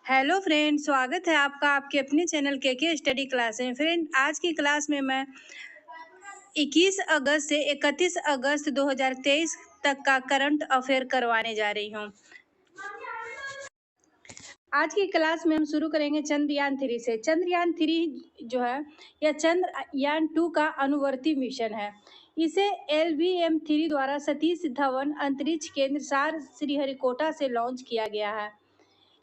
Hello friend, स्वागत है आपका आपके अपने चैनल के स्टडी क्लास में। फ्रेंड, आज की क्लास में मैं 21 अगस्त से 31 अगस्त 2023 तक का करंट अफेयर करवाने जा रही हूँ। आज की क्लास में हम शुरू करेंगे चंद्रयान 3 से। चंद्रयान 3 जो है यह चंद्रयान 2 का अनुवर्ती मिशन है। इसे LVM-3 द्वारा सतीश धवन अंतरिक्ष केंद्र सार श्रीहरिकोटा से लॉन्च किया गया है।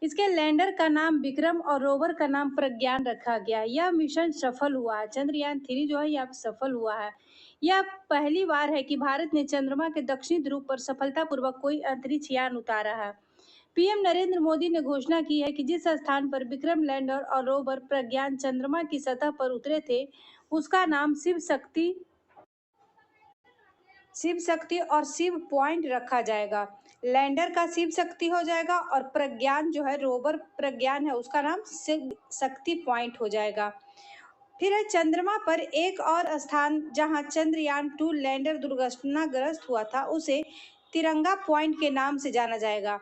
इसके लैंडर का नाम विक्रम और रोवर का नाम प्रज्ञान रखा गया। यह मिशन सफल हुआ है। चंद्रयान 3 जो है यह सफल हुआ है। यह पहली बार है कि भारत ने चंद्रमा के दक्षिणी ध्रुव पर सफलतापूर्वक कोई अंतरिक्ष यान उतारा है। पीएम नरेंद्र मोदी ने घोषणा की है कि जिस स्थान पर विक्रम लैंडर और रोवर प्रज्ञान चंद्रमा की सतह पर उतरे थे, उसका नाम शिव शक्ति और शिव पॉइंट रखा जाएगा। लैंडर का शिव शक्ति हो जाएगा और प्रज्ञान जो है रोवर प्रज्ञान है, उसका नाम शिव शक्ति पॉइंट हो जाएगा। फिर है चंद्रमा पर एक और स्थान जहां चंद्रयान 2 लैंडर दुर्घटनाग्रस्त हुआ था, उसे तिरंगा पॉइंट के नाम से जाना जाएगा।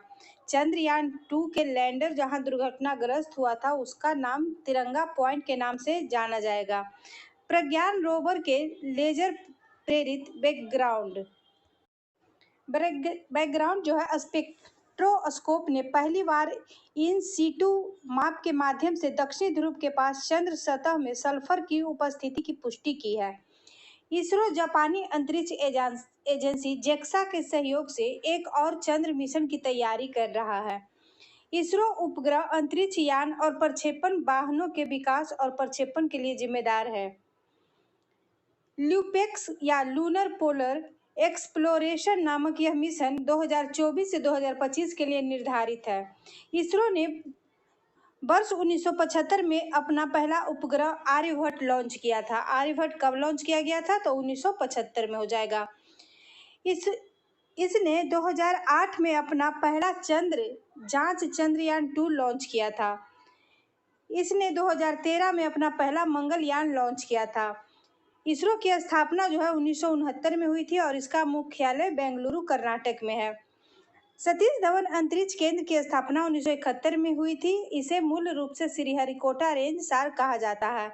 चंद्रयान 2 के लैंडर जहां दुर्घटनाग्रस्त हुआ था, उसका नाम तिरंगा पॉइंट के नाम से जाना जाएगा। प्रज्ञान रोवर के लेजर प्रेरित बैकग्राउंड जो है स्पेक्ट्रोस्कोप ने पहली बार इन सीटू माप के माध्यम से दक्षिणी ध्रुव के पास चंद्र सतह में सल्फर की उपस्थिति की पुष्टि की है। इसरो जापानी अंतरिक्ष एजेंसी जेक्सा के सहयोग से एक और चंद्र मिशन की तैयारी कर रहा है। इसरो उपग्रह अंतरिक्ष यान और प्रक्षेपण वाहनों के विकास और प्रक्षेपण के लिए जिम्मेदार है। ल्यूपेक्स या लूनर पोलर एक्सप्लोरेशन नामक यह मिशन 2024 से 2025 के लिए निर्धारित है। इसरो ने वर्ष 1975 में अपना पहला उपग्रह आर्यभट्ट लॉन्च किया था। आर्यभट्ट कब लॉन्च किया गया था? तो 1975 में हो जाएगा। इसने 2008 में अपना पहला चंद्रयान 2 लॉन्च किया था। इसने 2013 में अपना पहला मंगलयान लॉन्च किया था। इसरो की स्थापना जो है 1969 में हुई थी और इसका मुख्यालय बेंगलुरु कर्नाटक में है। सतीश धवन अंतरिक्ष केंद्र की स्थापना 1971 में हुई थी। इसे मूल रूप से श्रीहरिकोटा रेंज सार कहा जाता है।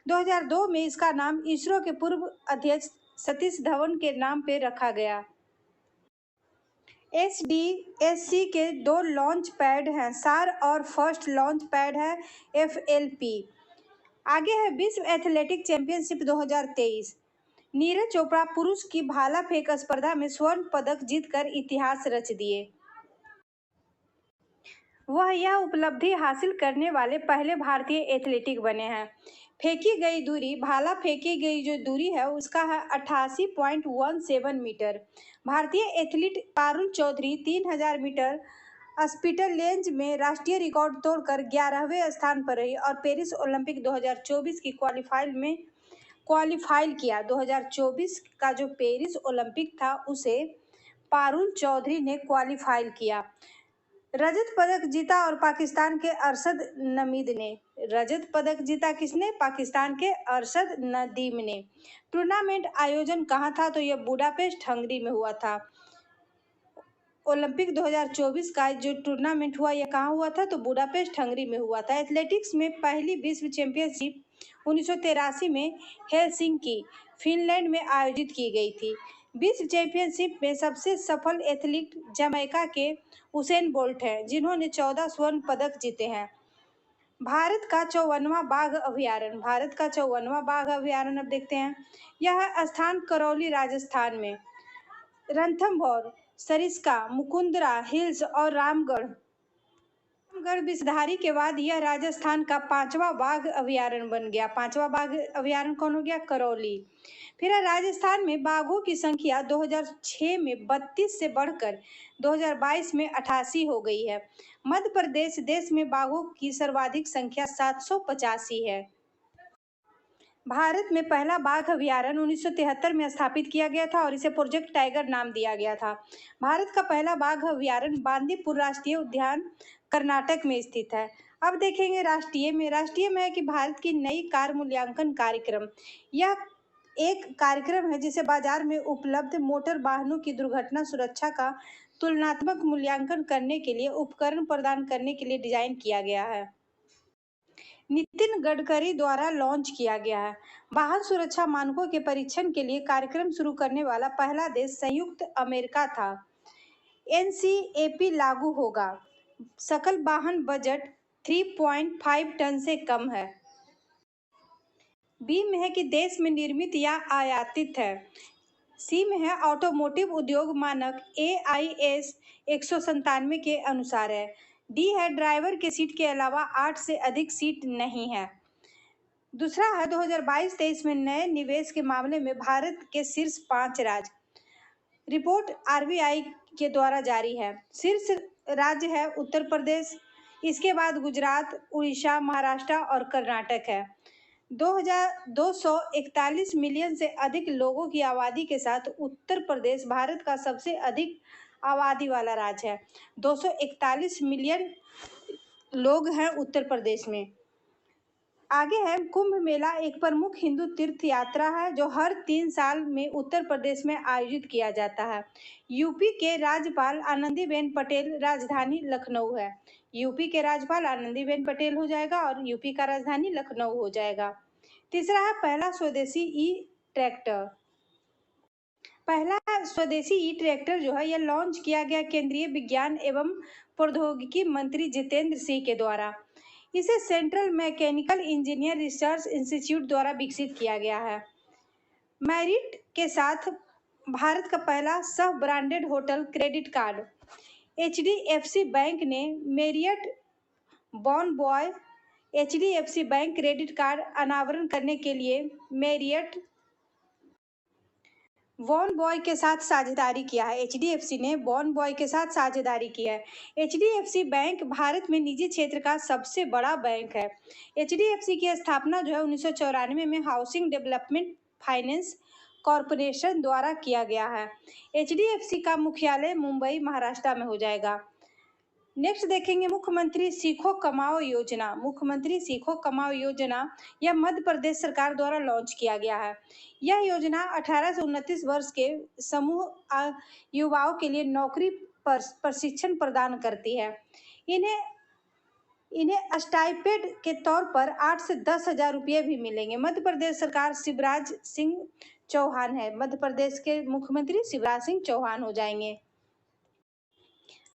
2002 में इसका नाम इसरो के पूर्व अध्यक्ष सतीश धवन के नाम पे रखा गया। SDSC के 2 लॉन्च पैड हैं, सार और फर्स्ट लॉन्च पैड है FLP। आगे है विश्व एथलेटिक चैंपियनशिप 2023। नीरज चोपड़ा पुरुष की भाला फेंक स्पर्धा में स्वर्ण पदक जीतकर इतिहास रच दिए। वह यह उपलब्धि हासिल करने वाले पहले भारतीय एथलीट बने हैं। भाला फेंकी गई जो दूरी है उसका है 88.17 मीटर। भारतीय एथलीट पारुल चौधरी 3000 मीटर स्टीपलेंज में राष्ट्रीय रिकॉर्ड तोड़कर 11वें स्थान पर रही और पेरिस ओलंपिक 2024 की क्वालिफाई किया। 2024 का जो पेरिस ओलंपिक था उसे पारुल चौधरी ने क्वालिफाई किया। रजत पदक जीता और पाकिस्तान के अरशद नदीम ने। रजत पदक जीता किसने? पाकिस्तान के अरशद नदीम ने। टूर्नामेंट आयोजन कहाँ था? तो यह बुडापेस्ट हंगरी में हुआ था। ओलंपिक 2024 का जो टूर्नामेंट हुआ यह कहाँ हुआ था? तो बुडापेस्ट हंगरी में हुआ था। एथलेटिक्स में पहली विश्व चैंपियनशिप 1983 में हेलसिंकी फिनलैंड में आयोजित की गई थी। विश्व चैंपियनशिप में सबसे सफल एथलीट जमैका के उसेन बोल्ट हैं, जिन्होंने 14 स्वर्ण पदक जीते हैं। भारत का 54वां बाघ अभ्यारण्य अब देखते हैं। यह स्थान करौली राजस्थान में रणथंभौर, सरिस्का, मुकुंदरा हिल्स और रामगढ़ विषधारी के बाद यह राजस्थान का 5वां बाघ अभ्यारण्य बन गया। 5वां बाघ अभ्यारण्य कौन हो गया? करौली। फिर राजस्थान में बाघों की संख्या 2006 में 32 से बढ़कर 2022 में 88 हो गई है। मध्य प्रदेश देश में बाघों की सर्वाधिक संख्या 785 है। भारत में पहला बाघ अभ्यारण्य 1973 में स्थापित किया गया था और इसे प्रोजेक्ट टाइगर नाम दिया गया था। भारत का पहला बाघ अभ्यारण्य बांदीपुर राष्ट्रीय उद्यान कर्नाटक में स्थित है। अब देखेंगे राष्ट्रीय में है कि भारत की नई कार मूल्यांकन कार्यक्रम। यह एक कार्यक्रम है जिसे बाजार में उपलब्ध मोटर वाहनों की दुर्घटना सुरक्षा का तुलनात्मक मूल्यांकन करने के लिए उपकरण प्रदान करने के लिए डिजाइन किया गया है। नितिन गडकरी द्वारा लॉन्च किया गया है। वाहन सुरक्षा मानकों के परीक्षण के लिए कार्यक्रम शुरू करने वाला पहला देश संयुक्त अमेरिका था। एनसीएपी लागू होगा। सकल वाहन बजट 3.5 टन से कम है। बी में है कि देश में निर्मित या आयातित है। सी में है ऑटोमोटिव उद्योग मानक AIS 197 के अनुसार है। डी है ड्राइवर के सीट के अलावा 8 से अधिक सीट नहीं है। दूसरा है 2022-23 में नए निवेश के मामले में भारत के शीर्ष 5 राज्य। रिपोर्ट RBI के द्वारा जारी है। शीर्ष राज्य है उत्तर प्रदेश, इसके बाद गुजरात, उड़ीसा, महाराष्ट्र और कर्नाटक है। 241 मिलियन से अधिक लोगों की आबादी के साथ उत्तर प्रदेश भारत का सबसे अधिक आबादी वाला राज्य है। 241 मिलियन लोग हैं उत्तर प्रदेश में। आगे है कुंभ मेला एक प्रमुख हिंदू तीर्थ यात्रा है जो हर 3 साल में उत्तर प्रदेश में आयोजित किया जाता है। यूपी के राज्यपाल आनंदीबेन पटेल, राजधानी लखनऊ है। यूपी के राज्यपाल आनंदीबेन पटेल हो जाएगा और यूपी का राजधानी लखनऊ हो जाएगा। तीसरा है पहला स्वदेशी ई ट्रैक्टर। पहला स्वदेशी ई ट्रैक्टर जो है यह लॉन्च किया गया केंद्रीय विज्ञान एवं प्रौद्योगिकी मंत्री जितेंद्र सिंह के द्वारा। इसे central mechanical engineer research institute द्वारा विकसित किया गया है। मेरिट के साथ भारत का पहला सह branded hotel credit card. HDFC bank ने Marriott Bonvoy HDFC bank credit card अनावरण करने के लिए मेरियट बॉनबॉय के साथ साझेदारी किया है। HDFC ने बॉनबॉय के साथ साझेदारी की है। HDFC बैंक भारत में निजी क्षेत्र का सबसे बड़ा बैंक है। HDFC की स्थापना जो है 1994 में हाउसिंग डेवलपमेंट फाइनेंस कॉरपोरेशन द्वारा किया गया है। HDFC का मुख्यालय मुंबई, महाराष्ट्र में हो जाएगा। नेक्स्ट देखेंगे मुख्यमंत्री सीखो कमाओ योजना। मुख्यमंत्री सीखो कमाओ योजना यह मध्य प्रदेश सरकार द्वारा लॉन्च किया गया है। यह योजना 18 से 29 वर्ष के समूह युवाओं के लिए नौकरी प्रशिक्षण प्रदान करती है। इन्हें स्टाइपेंड के तौर पर 8 से 10 हजार रुपये भी मिलेंगे। मध्य प्रदेश सरकार शिवराज सिंह चौहान है। मध्य प्रदेश के मुख्यमंत्री शिवराज सिंह चौहान हो जाएंगे।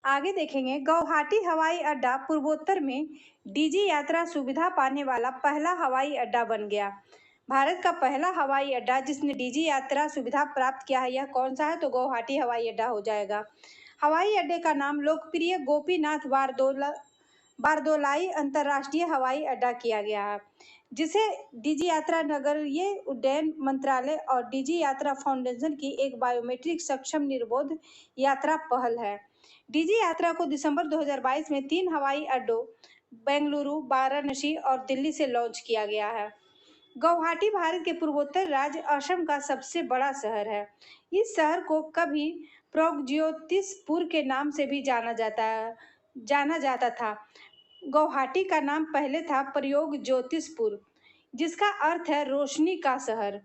आगे देखेंगे गुवाहाटी हवाई अड्डा पूर्वोत्तर में डीजी यात्रा सुविधा पाने वाला पहला हवाई अड्डा बन गया। भारत का पहला हवाई अड्डा जिसने डीजी यात्रा सुविधा प्राप्त किया है यह कौन सा है तो गुवाहाटी हवाई अड्डा हो जाएगा। हवाई अड्डे का नाम लोकप्रिय गोपीनाथ बारदोलाई अंतर्राष्ट्रीय हवाई अड्डा किया गया है, जिसे डीजी यात्रा नगरीय उड्डयन मंत्रालय और डीजी यात्रा फाउंडेशन की एक बायोमेट्रिक सक्षम निर्बाध यात्रा पहल है। डीजी यात्रा को दिसंबर 2022 में 3 हवाई अड्डों बेंगलुरु, वाराणसी और दिल्ली से लॉन्च किया गया है। गुवाहाटी भारत के पूर्वोत्तर राज्य असम का सबसे बड़ा शहर है। इस शहर को कभी प्रागज्योतिषपुर के नाम से भी जाना जाता था। गुवाहाटी का नाम पहले था प्रागज्योतिषपुर, जिसका अर्थ है रोशनी का शहर।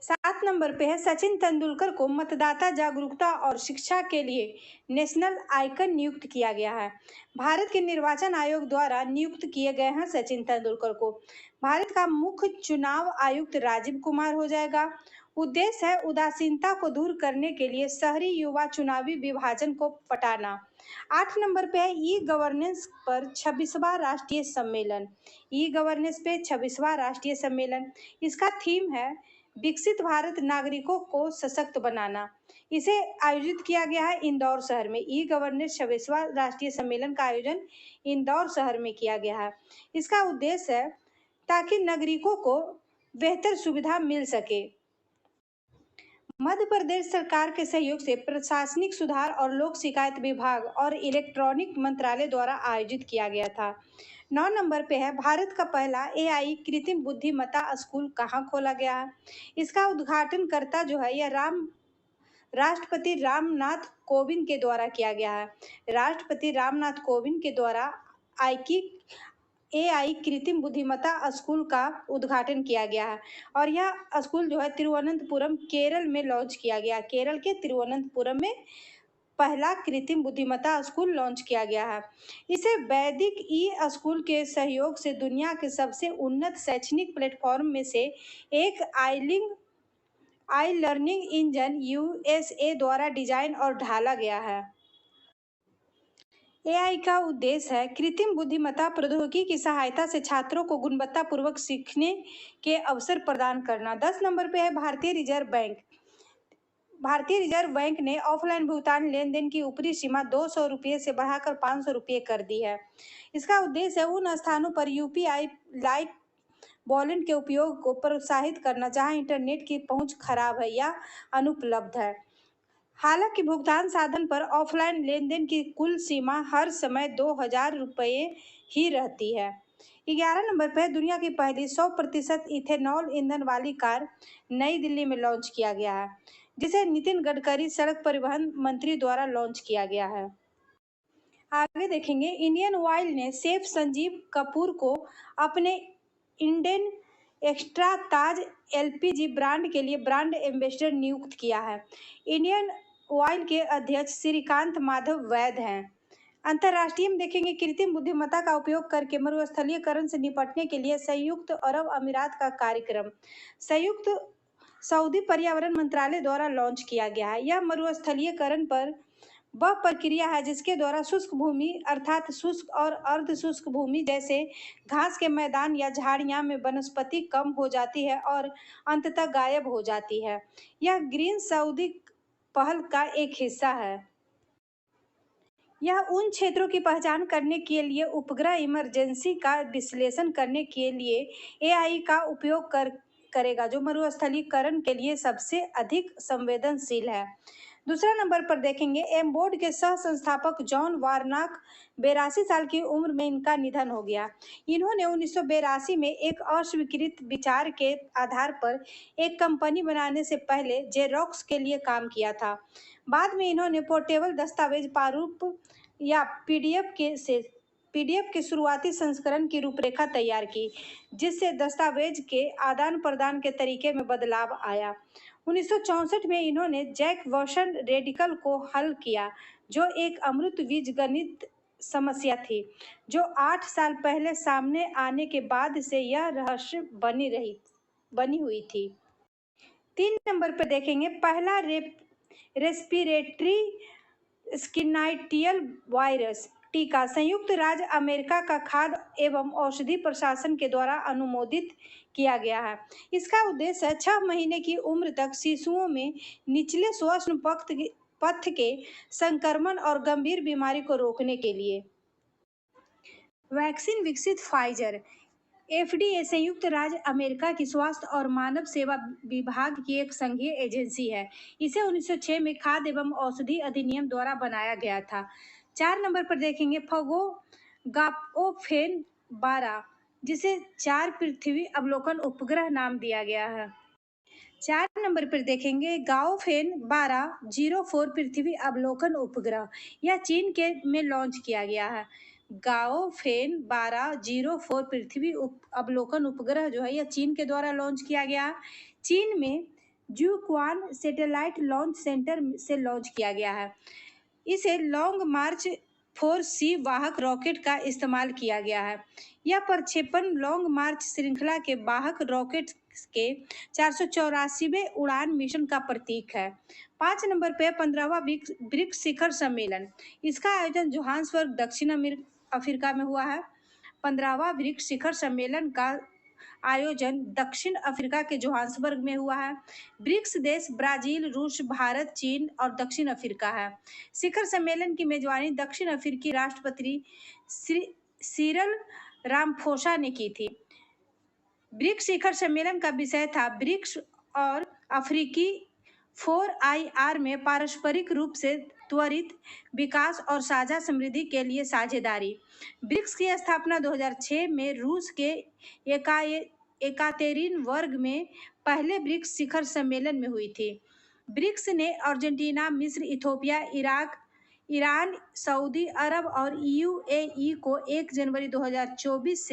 7 नंबर पे है सचिन तेंदुलकर को मतदाता जागरूकता और शिक्षा के लिए नेशनल आइकन नियुक्त किया गया है। भारत के निर्वाचन आयोग द्वारा नियुक्त किए गए हैं सचिन तेंदुलकर को। भारत का मुख्य चुनाव आयुक्त राजीव कुमार हो जाएगा। उद्देश्य है उदासीनता को दूर करने के लिए शहरी युवा चुनावी विभाजन को पटाना। 8 नंबर पे है ई गवर्नेंस पर 26वां राष्ट्रीय सम्मेलन। ई गवर्नेंस पे 26वां राष्ट्रीय सम्मेलन, इसका थीम है विकसित भारत नागरिकों को सशक्त बनाना। इसे आयोजित किया गया है इंदौर शहर में। ई गवर्नेंस 26वां राष्ट्रीय सम्मेलन का आयोजन इंदौर शहर में किया गया है। इसका उद्देश्य है ताकि नागरिकों को बेहतर सुविधा मिल सके। मध्य प्रदेश सरकार के सहयोग से प्रशासनिक सुधार और लोक शिकायत विभाग और इलेक्ट्रॉनिक मंत्रालय द्वारा आयोजित किया गया था। 9 नंबर पे है भारत का पहला AI कृत्रिम बुद्धिमत्ता स्कूल कहाँ खोला गया है। इसका उद्घाटनकर्ता जो है यह राष्ट्रपति रामनाथ कोविंद के द्वारा किया गया है। राष्ट्रपति रामनाथ कोविंद के द्वारा AI कृत्रिम बुद्धिमत्ता स्कूल का उद्घाटन किया गया है और यह स्कूल जो है तिरुवनंतपुरम केरल में लॉन्च किया गया। केरल के तिरुवनंतपुरम में पहला कृत्रिम बुद्धिमत्ता स्कूल लॉन्च किया गया है। इसे वैदिक ई स्कूल के सहयोग से दुनिया के सबसे उन्नत शैक्षणिक प्लेटफॉर्म में से एक आई लर्निंग इंजन USA द्वारा डिजाइन और ढाला गया है। AI का उद्देश्य है कृत्रिम बुद्धिमत्ता प्रौद्योगिकी की सहायता से छात्रों को गुणवत्तापूर्वक सीखने के अवसर प्रदान करना। 10 नंबर पे है भारतीय रिजर्व बैंक। भारतीय रिजर्व बैंक ने ऑफलाइन भुगतान लेनदेन की ऊपरी सीमा 200 रुपये से बढ़ाकर 500 रुपये कर दी है। इसका उद्देश्य है उन स्थानों पर UPI लाइट वॉलेट के उपयोग को प्रोत्साहित करना जहां इंटरनेट की पहुंच खराब है या अनुपलब्ध है। हालांकि भुगतान साधन पर ऑफलाइन लेनदेन की कुल सीमा हर समय 2000 रुपये ही रहती है। 11 नंबर पर दुनिया की पहली 100% इथेनॉल ईंधन वाली कार नई दिल्ली में लॉन्च किया गया है, जिसे नितिन गडकरी सड़क परिवहन मंत्री द्वारा लॉन्च किया गया है। आगे देखेंगे, इंडियन ऑयल ने शेफ संजीव कपूर को अपने इंडियन एक्स्ट्रा ताज LPG ब्रांड के लिए ब्रांड एम्बेसडर नियुक्त किया है। इंडियन ऑयल के अध्यक्ष श्रीकांत माधव वैद हैं। अंतर्राष्ट्रीय में देखेंगे, कृत्रिम बुद्धिमत्ता का उपयोग करके मरुस्थलीकरण से निपटने के लिए संयुक्त अरब अमीरात का कार्यक्रम संयुक्त सऊदी पर्यावरण मंत्रालय द्वारा लॉन्च किया गया है। यह मरुस्थलीकरण पर वह प्रक्रिया है जिसके द्वारा शुष्क भूमि अर्थात शुष्क और अर्ध शुष्क भूमि जैसे घास के मैदान या झाड़ियां में वनस्पति कम हो जाती है और अंततः गायब हो जाती है। यह ग्रीन सऊदी पहल का एक हिस्सा है। यह उन क्षेत्रों की पहचान करने के लिए उपग्रह इमरजेंसी का विश्लेषण करने के लिए AI का उपयोग करेगा जो मरुस्थलीकरण के लिए सबसे अधिक संवेदनशील है। दूसरा नंबर पर देखेंगे, एमबोर्ड के सह संस्थापक जॉन वार्नॉक 82 साल की उम्र में इनका निधन हो गया। इन्होंने 1982 में एक अस्वीकृत विचार के आधार पर एक कंपनी बनाने से पहले जेरोक्स के लिए काम किया था। बाद में इन्होंने पोर्टेबल दस्तावेज प्रारूप या पीडीएफ के शुरुआती संस्करण की रूपरेखा तैयार की, जिससे दस्तावेज के आदान प्रदान के तरीके में बदलाव आया। 1964 में इन्होंने जैक वॉशन रेडिकल को हल किया, जो एक अमूर्त बीजगणित समस्या थी जो 8 साल पहले सामने आने के बाद से यह रहस्य बनी हुई थी। 3 नंबर पर देखेंगे, पहला रेस्पिरेटरी स्किनाइटियल वायरस टीका संयुक्त राज्य अमेरिका का खाद्य एवं औषधि प्रशासन के द्वारा अनुमोदित किया गया है। इसका उद्देश्य 6 महीने की उम्र तक शिशुओं में निचले श्वसन पथ के संक्रमण और गंभीर बीमारी को रोकने के लिए। वैक्सीन विकसित फाइजर FDA संयुक्त राज्य अमेरिका की स्वास्थ्य और मानव सेवा विभाग की एक संघीय एजेंसी है। इसे 1906 में खाद्य एवं औषधि अधिनियम द्वारा बनाया गया था। 4 नंबर पर देखेंगे, फोगोगाओफेन 12, जिसे 4 पृथ्वी अवलोकन उपग्रह नाम दिया गया है। 4 नंबर पर देखेंगे, गाओफेन 1204 पृथ्वी अवलोकन उपग्रह, यह चीन के में लॉन्च किया गया है। गाओफेन 1204 पृथ्वी अवलोकन उपग्रह जो है यह चीन के द्वारा लॉन्च किया गया। चीन में जुक्वान सैटेलाइट लॉन्च सेंटर से लॉन्च किया गया है। इसे लॉन्ग मार्च 4C वाहक रॉकेट का इस्तेमाल किया गया है। यह प्रक्षेपण लॉन्ग मार्च श्रृंखला के वाहक रॉकेट के 484वें उड़ान मिशन का प्रतीक है। 5 नंबर पर 15वां ब्रिक्स शिखर सम्मेलन, इसका आयोजन जोहान्सबर्ग दक्षिण अफ्रीका में हुआ है। 15वां ब्रिक्स शिखर सम्मेलन का आयोजन दक्षिण अफ्रीका के जोहान्सबर्ग में हुआ है। ब्रिक्स देश ब्राजील, रूस, भारत, चीन और दक्षिण अफ्रीका है। शिखर सम्मेलन की मेजबानी दक्षिण अफ्रीकी राष्ट्रपति सिरिल रामाफोसा ने की थी। ब्रिक्स शिखर सम्मेलन का विषय था ब्रिक्स और अफ्रीकी 4IR में पारस्परिक रूप से त्वरित विकास और साझा समृद्धि के लिए साझेदारी। ब्रिक्स की स्थापना 2006 में रूस के एकातेरिनबर्ग में पहले ब्रिक्स शिखर सम्मेलन में हुई थी। ब्रिक्स ने अर्जेंटीना, मिस्र, इथियोपिया, इराक, ईरान, सऊदी अरब और यूएई को 1 जनवरी 2024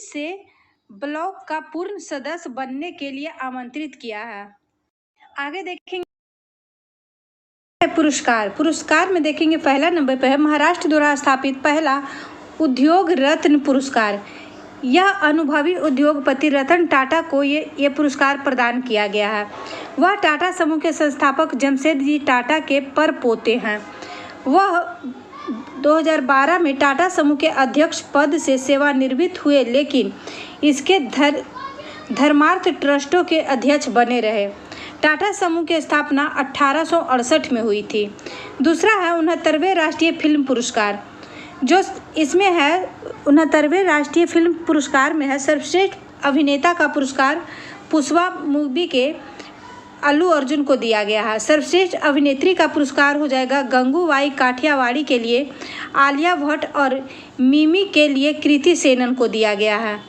से ब्लॉक का पूर्ण सदस्य बनने के लिए आमंत्रित किया है। आगे देखेंगे पुरस्कार में देखेंगे पहला नंबर पर है महाराष्ट्र द्वारा स्थापित पहला उद्योग रत्न पुरस्कार। यह अनुभवी उद्योगपति रतन टाटा को ये पुरस्कार प्रदान किया गया है। वह टाटा समूह के संस्थापक जमशेदजी टाटा के परपोते हैं। वह 2012 में टाटा समूह के अध्यक्ष पद से सेवानिवृत्त हुए, लेकिन इसके धर्मार्थ ट्रस्टों के अध्यक्ष बने रहे। टाटा समूह की स्थापना 1868 में हुई थी। दूसरा है 69वें राष्ट्रीय फिल्म पुरस्कार, जो इसमें है 69वें राष्ट्रीय फिल्म पुरस्कार में है सर्वश्रेष्ठ अभिनेता का पुरस्कार पुष्पा मूवी के अल्लू अर्जुन को दिया गया है। सर्वश्रेष्ठ अभिनेत्री का पुरस्कार हो जाएगा गंगूबाई काठियावाड़ी के लिए आलिया भट्ट और मिमी के लिए कृति सेनन को दिया गया है।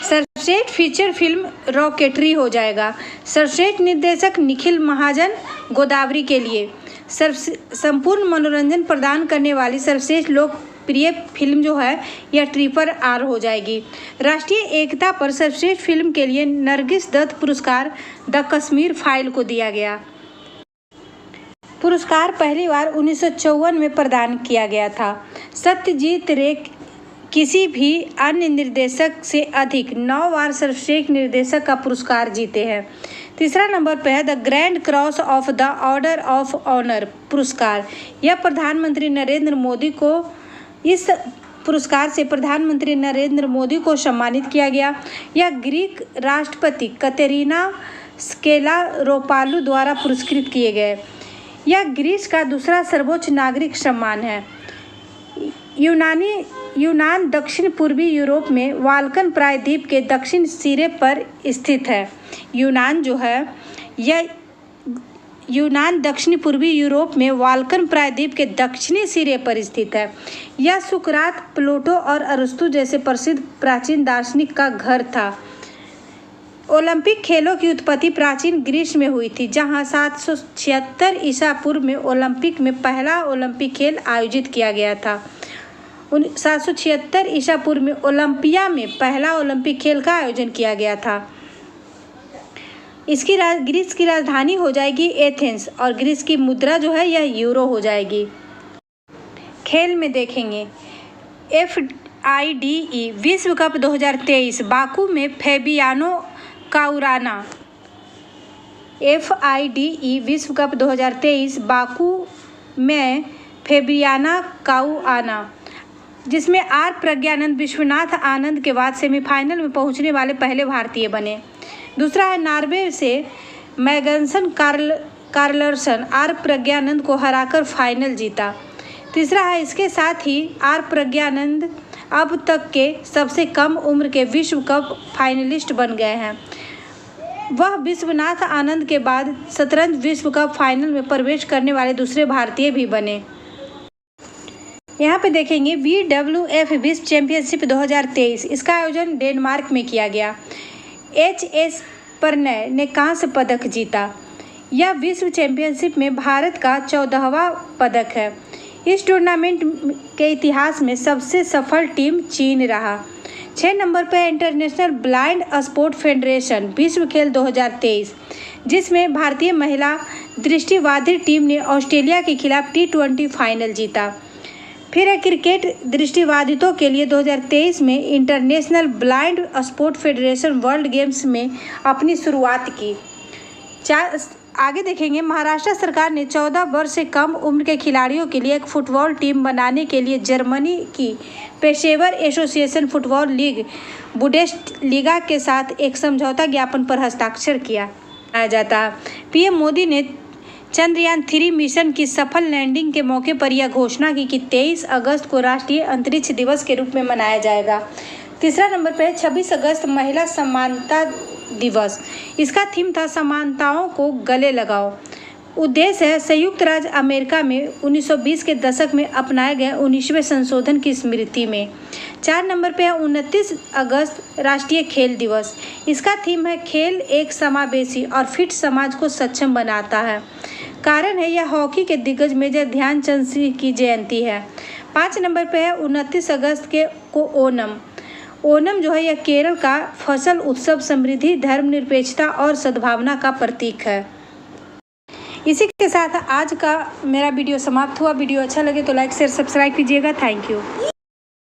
सर्वश्रेष्ठ फीचर फिल्म रॉकेटरी हो जाएगा सर्वश्रेष्ठ निर्देशक निखिल महाजन गोदावरी के लिए। संपूर्ण मनोरंजन प्रदान करने वाली सर्वश्रेष्ठ लोकप्रिय फिल्म जो है यह RRR हो जाएगी। राष्ट्रीय एकता पर सर्वश्रेष्ठ फिल्म के लिए नरगिस दत्त पुरस्कार द कश्मीर फाइल को दिया गया। पुरस्कार पहली बार 1954 में प्रदान किया गया था। सत्यजीत रे किसी भी अन्य निर्देशक से अधिक 9 बार सर्वश्रेष्ठ निर्देशक का पुरस्कार जीते हैं। तीसरा नंबर पर है the grand cross of the order of honour पुरस्कार। यह प्रधानमंत्री नरेंद्र मोदी को इस पुरस्कार से प्रधानमंत्री नरेंद्र मोदी को सम्मानित किया गया। यह ग्रीक राष्ट्रपति कतेरीना स्केलारोपालू द्वारा पुरस्कृत किए गए। यह ग्रीस का दूसरा सर्वोच्च नागरिक सम्मान है। यूनान दक्षिण पूर्वी यूरोप में बाल्कन प्रायद्वीप के दक्षिण सिरे पर स्थित है। यूनान दक्षिण पूर्वी यूरोप में बाल्कन प्रायद्वीप के दक्षिणी सिरे पर स्थित है। यह सुकरात, प्लेटो और अरस्तु जैसे प्रसिद्ध प्राचीन दार्शनिक का घर था। ओलंपिक खेलों की उत्पत्ति प्राचीन ग्रीस में हुई थी, जहां 776 ईसा पूर्व में ओलंपिक में पहला ओलंपिक खेल आयोजित किया गया था। 776 ईसा पूर्व में ओलंपिया में पहला ओलंपिक खेल का आयोजन किया गया था। ग्रीस की राजधानी हो जाएगी एथेंस और ग्रीस की मुद्रा जो है यह यूरो हो जाएगी। खेल में देखेंगे FIDE विश्व कप 2023 बाकू में फेबियानो काउराना। FIDE विश्व कप 2023 बाकू में फेबियाना काउआना, जिसमें आर प्रज्ञानंद विश्वनाथ आनंद के बाद सेमीफाइनल में पहुंचने वाले पहले भारतीय बने। दूसरा है नॉर्वे से मैग्नसन कार्लसन आर प्रज्ञानंद को हराकर फाइनल जीता। तीसरा है इसके साथ ही आर प्रज्ञानंद अब तक के सबसे कम उम्र के विश्व कप फाइनलिस्ट बन गए हैं। वह विश्वनाथ आनंद के बाद शतरंज विश्व कप फाइनल में प्रवेश करने वाले दूसरे भारतीय भी बने। यहाँ पे देखेंगे WWF विश्व चैंपियनशिप 2023, इसका आयोजन डेनमार्क में किया गया। HS प्रणय ने कांस्य पदक जीता। यह विश्व चैंपियनशिप में भारत का 14वां पदक है। इस टूर्नामेंट के इतिहास में सबसे सफल टीम चीन रहा। 6 नंबर पर इंटरनेशनल ब्लाइंड स्पोर्ट फेडरेशन विश्व खेल 2023, जिसमें भारतीय महिला दृष्टिबाधित टीम ने ऑस्ट्रेलिया के खिलाफ T20 फाइनल जीता। फिर है क्रिकेट दृष्टिबाधितों के लिए 2023 में international blind sport federation world games में अपनी शुरुआत की। आगे देखेंगे महाराष्ट्र सरकार ने 14 वर्ष से कम उम्र के खिलाड़ियों के लिए एक फुटबॉल टीम बनाने के लिए जर्मनी की पेशेवर एसोसिएशन फुटबॉल लीग बुंडेसलीगा के साथ एक समझौता ज्ञापन पर हस्ताक्षर किया जाता। PM मोदी ने चंद्रयान-3 मिशन की सफल लैंडिंग के मौके पर यह घोषणा की कि 23 अगस्त को राष्ट्रीय अंतरिक्ष दिवस के रूप में मनाया जाएगा। तीसरा नंबर पर है 26 अगस्त महिला समानता दिवस। इसका थीम था समानताओं को गले लगाओ। उद्देश्य है संयुक्त राज्य अमेरिका में 1920 के दशक में अपनाए गए 19वें संशोधन की स्मृति में। 4 नंबर पे है 29 अगस्त राष्ट्रीय खेल दिवस। इसका थीम है खेल एक समावेशी और फिट समाज को सक्षम बनाता है। कारण है यह हॉकी के दिग्गज मेजर ध्यानचंद सिंह की जयंती है। 5 नंबर पे है 29 अगस्त को ओणम। ओणम जो है यह केरल का फसल उत्सव समृद्धि, धर्मनिरपेक्षता और सद्भावना का प्रतीक है। इसी के साथ आज का मेरा वीडियो समाप्त हुआ। वीडियो अच्छा लगे तो लाइक शेयर सब्सक्राइब कीजिएगा। Thank you.